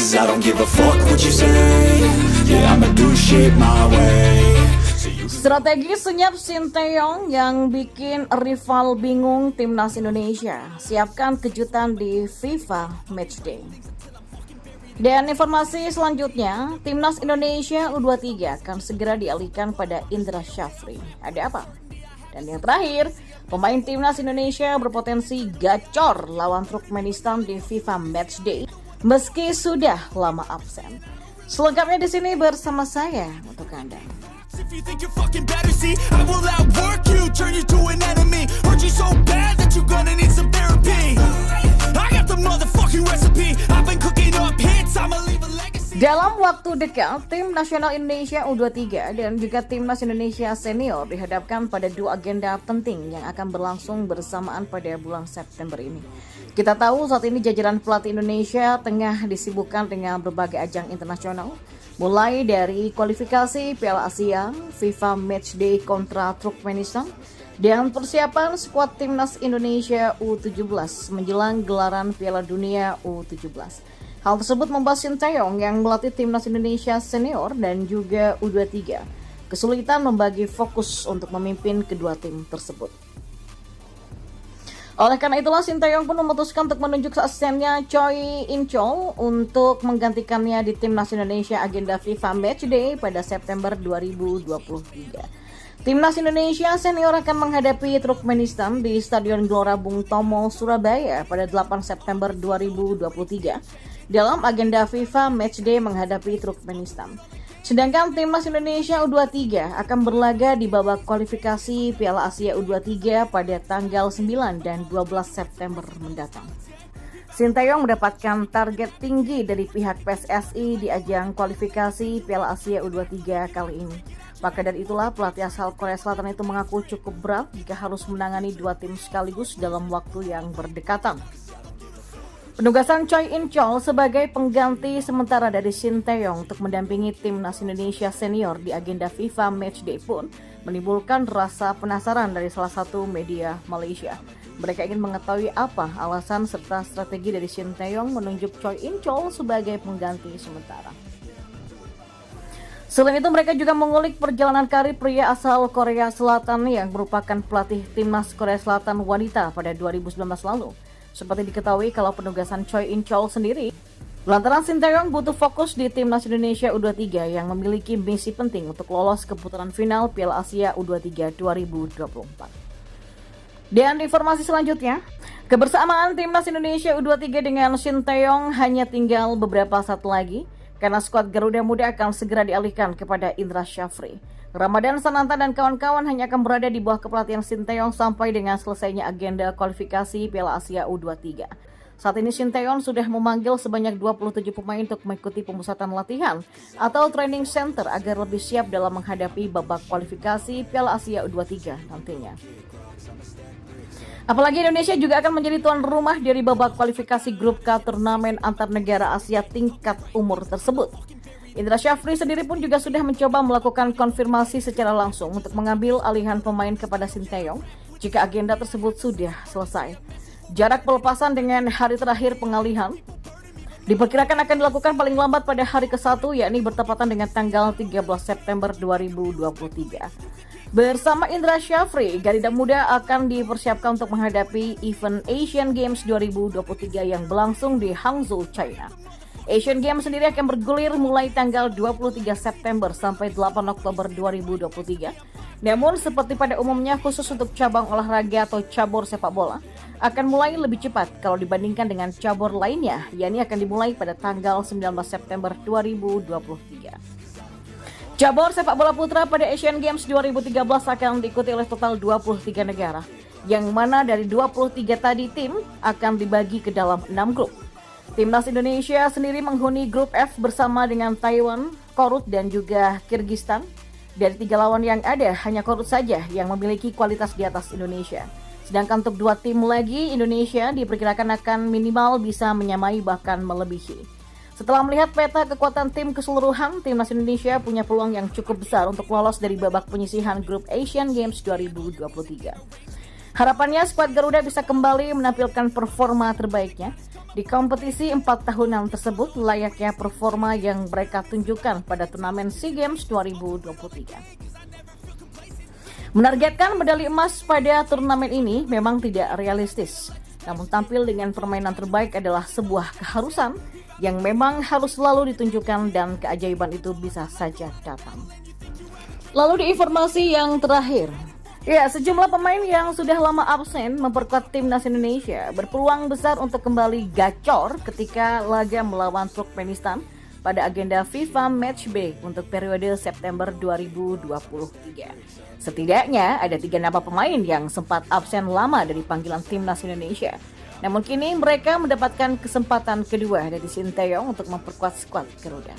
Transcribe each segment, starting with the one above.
'cause I don't give a fuck what you say. Yeah, I'ma do shit my way. Strategi senyap Sinteyong yang bikin rival bingung Timnas Indonesia. Siapkan kejutan di FIFA Matchday. Dan informasi selanjutnya, Timnas Indonesia U23 akan segera dialihkan pada Indra Syafri. Ada apa? Dan yang terakhir, pemain Timnas Indonesia berpotensi gacor lawan Turkmenistan di FIFA Matchday meski sudah lama absen. Selengkapnya di sini bersama saya untuk Anda. If you think you're fucking better, see, I will outwork you, turn you to an enemy, hurt you so bad that you're gonna need some therapy. I got the motherfucking recipe, I've been cooking up hits, I'ma leave a legacy. Dalam waktu dekat, tim nasional Indonesia U23 dan juga timnas Indonesia senior dihadapkan pada dua agenda penting yang akan berlangsung bersamaan pada bulan September ini. Kita tahu saat ini jajaran pelatih Indonesia tengah disibukkan dengan berbagai ajang internasional, mulai dari kualifikasi Piala Asia, FIFA Matchday kontra Turkmenistan, dan persiapan skuad timnas Indonesia U17 menjelang gelaran Piala Dunia U17. Hal tersebut membuat Sinteyong yang melatih timnas Indonesia senior dan juga U23 kesulitan membagi fokus untuk memimpin kedua tim tersebut. Oleh karena itulah Sinteyong pun memutuskan untuk menunjuk asistennya Choi In-chol untuk menggantikannya di timnas Indonesia agenda FIFA Matchday pada September 2023. Timnas Indonesia senior akan menghadapi Turkmenistan di Stadion Gelora Bung Tomo, Surabaya pada 8 September 2023 dalam agenda FIFA Matchday menghadapi Turkmenistan. Sedangkan timnas Indonesia U23 akan berlaga di babak kualifikasi Piala Asia U23 pada tanggal 9 dan 12 September mendatang. Sinteyong mendapatkan target tinggi dari pihak PSSI di ajang kualifikasi Piala Asia U23 kali ini. Maka dari itulah pelatih asal Korea Selatan itu mengaku cukup berat jika harus menangani dua tim sekaligus dalam waktu yang berdekatan. Penugasan Choi In-chol sebagai pengganti sementara dari Sinteyong untuk mendampingi timnas Indonesia senior di agenda FIFA Matchday pun menimbulkan rasa penasaran dari salah satu media Malaysia. Mereka ingin mengetahui apa alasan serta strategi dari Sinteyong menunjuk Choi In-chol sebagai pengganti sementara. Selain itu mereka juga mengulik perjalanan karir pria asal Korea Selatan yang merupakan pelatih timnas Korea Selatan wanita pada 2019 lalu. Seperti diketahui kalau penugasan Choi In-chol sendiri, lantaran Sinteyong butuh fokus di timnas Indonesia U23 yang memiliki misi penting untuk lolos ke putaran final Piala Asia U23 2024. Dan informasi selanjutnya, kebersamaan timnas Indonesia U23 dengan Sinteyong hanya tinggal beberapa saat lagi karena skuad Garuda Muda akan segera dialihkan kepada Indra Syafri. Ramadan Sananta dan kawan-kawan hanya akan berada di bawah kepelatihan Sinteyong sampai dengan selesainya agenda kualifikasi Piala Asia U23. Saat ini Sinteyong sudah memanggil sebanyak 27 pemain untuk mengikuti pemusatan latihan atau training center agar lebih siap dalam menghadapi babak kualifikasi Piala Asia U23 nantinya. Apalagi Indonesia juga akan menjadi tuan rumah dari babak kualifikasi grup K turnamen antar negara Asia tingkat umur tersebut. Indra Syafri sendiri pun juga sudah mencoba melakukan konfirmasi secara langsung untuk mengambil alihan pemain kepada Sinteyong jika agenda tersebut sudah selesai. Jarak pelepasan dengan hari terakhir pengalihan diperkirakan akan dilakukan paling lambat pada hari ke-1 yakni bertepatan dengan tanggal 13 September 2023. Bersama Indra Syafri, Garuda Muda akan dipersiapkan untuk menghadapi event Asian Games 2023 yang berlangsung di Hangzhou, China. Asian Games sendiri akan bergulir mulai tanggal 23 September sampai 8 Oktober 2023. Namun seperti pada umumnya khusus untuk cabang olahraga atau cabur sepak bola akan mulai lebih cepat kalau dibandingkan dengan cabur lainnya, yakni akan dimulai pada tanggal 19 September 2023. Cabur sepak bola putra pada Asian Games 2013 akan diikuti oleh total 23 negara, yang mana dari 23 tadi tim akan dibagi ke dalam 6 grup. Timnas Indonesia sendiri menghuni grup F bersama dengan Taiwan, Korut, dan juga Kirgistan. Dari 3 lawan yang ada, hanya Korut saja yang memiliki kualitas di atas Indonesia. Sedangkan untuk 2 tim lagi, Indonesia diperkirakan akan minimal bisa menyamai bahkan melebihi. Setelah melihat peta kekuatan tim keseluruhan, Timnas Indonesia punya peluang yang cukup besar untuk lolos dari babak penyisihan grup Asian Games 2023. Harapannya skuad Garuda bisa kembali menampilkan performa terbaiknya Di kompetisi 4 tahunan tersebut layaknya performa yang mereka tunjukkan pada turnamen SEA Games 2023. Menargetkan medali emas pada turnamen ini memang tidak realistis. Namun tampil dengan permainan terbaik adalah sebuah keharusan yang memang harus selalu ditunjukkan dan keajaiban itu bisa saja datang. Lalu di informasi yang terakhir, ya, sejumlah pemain yang sudah lama absen memperkuat timnas Indonesia berpeluang besar untuk kembali gacor ketika laga melawan Turkmenistan pada agenda FIFA Matchday untuk periode September 2023. Setidaknya ada 3 nama pemain yang sempat absen lama dari panggilan timnas Indonesia. Namun kini mereka mendapatkan kesempatan kedua dari Sinteyong untuk memperkuat skuad Garuda.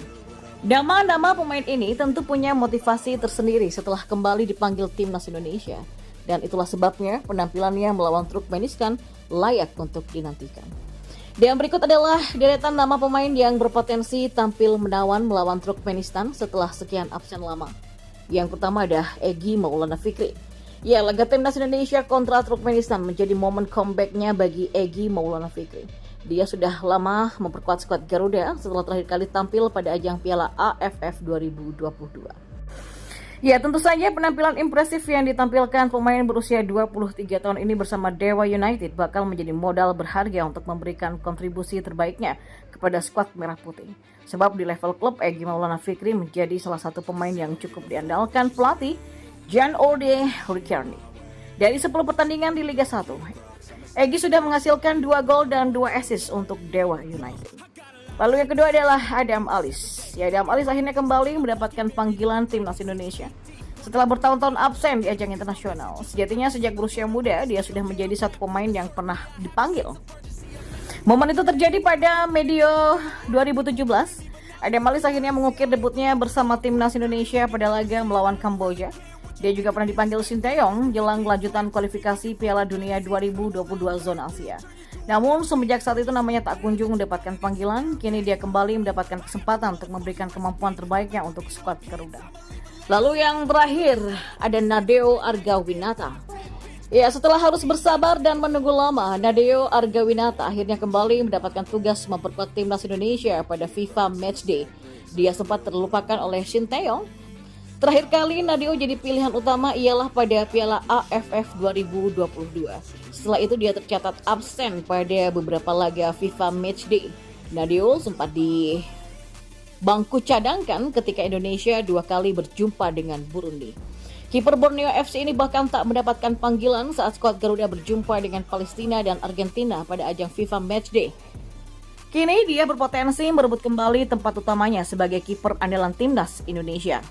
Nama-nama pemain ini tentu punya motivasi tersendiri setelah kembali dipanggil timnas Indonesia. Dan itulah sebabnya penampilannya melawan Turkmenistan layak untuk dinantikan. Dan berikut adalah deretan nama pemain yang berpotensi tampil menawan melawan Turkmenistan setelah sekian absen lama. Yang pertama ada Egy Maulana Fikri. Ya, laga timnas Indonesia kontra Turkmenistan menjadi momen comeback-nya bagi Egy Maulana Fikri. Dia sudah lama memperkuat skuad Garuda setelah terakhir kali tampil pada ajang Piala AFF 2022. Ya, tentu saja penampilan impresif yang ditampilkan pemain berusia 23 tahun ini bersama Dewa United bakal menjadi modal berharga untuk memberikan kontribusi terbaiknya kepada skuad Merah Putih. Sebab di level klub, Egy Maulana Fikri menjadi salah satu pemain yang cukup diandalkan pelatih Jan-Ode Ricardi. Dari 10 pertandingan di Liga 1, Egy sudah menghasilkan 2 gol dan 2 assist untuk Dewa United. Lalu yang kedua adalah Adam Alis. Ya, Adam Alis akhirnya kembali mendapatkan panggilan timnas Indonesia setelah bertahun-tahun absen di ajang internasional. Sejatinya sejak berusia muda dia sudah menjadi satu pemain yang pernah dipanggil. Momen itu terjadi pada medio 2017. Adam Alis akhirnya mengukir debutnya bersama timnas Indonesia pada laga melawan Kamboja. Dia juga pernah dipanggil Sinteyong jelang kelanjutan kualifikasi Piala Dunia 2022 zona Asia. Namun semenjak saat itu namanya tak kunjung mendapatkan panggilan, kini dia kembali mendapatkan kesempatan untuk memberikan kemampuan terbaiknya untuk skuad Garuda. Lalu yang terakhir ada Nadeo Argawinata. Ya, setelah harus bersabar dan menunggu lama, Nadeo Argawinata akhirnya kembali mendapatkan tugas memperkuat timnas Indonesia pada FIFA Matchday. Dia sempat terlupakan oleh Sinteyong. Terakhir kali Nadeo jadi pilihan utama ialah pada Piala AFF 2022. Setelah itu dia tercatat absen pada beberapa laga FIFA Matchday. Nadeo sempat di bangku cadangkan ketika Indonesia 2 kali berjumpa dengan Burundi. Kiper Borneo FC ini bahkan tak mendapatkan panggilan saat skuad Garuda berjumpa dengan Palestina dan Argentina pada ajang FIFA Matchday. Kini dia berpotensi merebut kembali tempat utamanya sebagai kiper andalan timnas Indonesia.